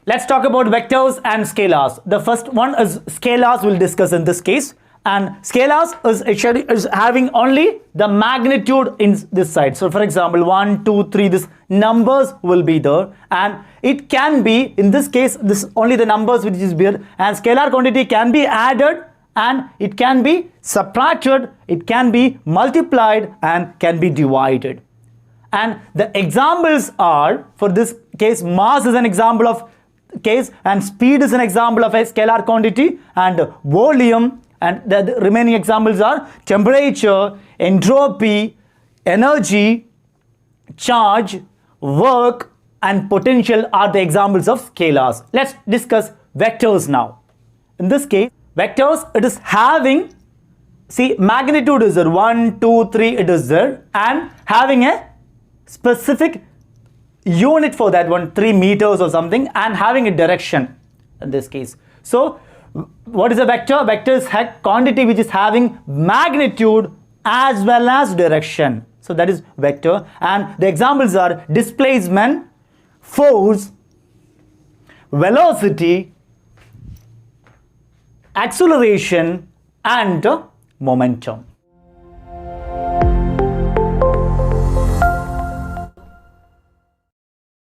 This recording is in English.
Let's talk about vectors and scalars. The first one is scalars we'll discuss in this case. And scalars is having only the magnitude in this side. So for example, 1, 2, 3, this numbers will be there, and it can be, in this case, this only the numbers which is there, and scalar quantity can be added and it can be subtracted, it can be multiplied and can be divided. And the examples are, for this case, mass is an example of case, and speed is an example of a scalar quantity, and volume, and the remaining examples are temperature, entropy, energy, charge, work, and potential are the examples of scalars. Let's discuss vectors now. In this case, vectors, it is having, see, magnitude is there, 1, 2, 3, it is there, and having a specific unit for that one, 3 meters or something, and having a direction in this case. So what is a vector? Vector is a quantity which is having magnitude as well as direction. So that is vector, and the examples are displacement, force, velocity, acceleration, and momentum.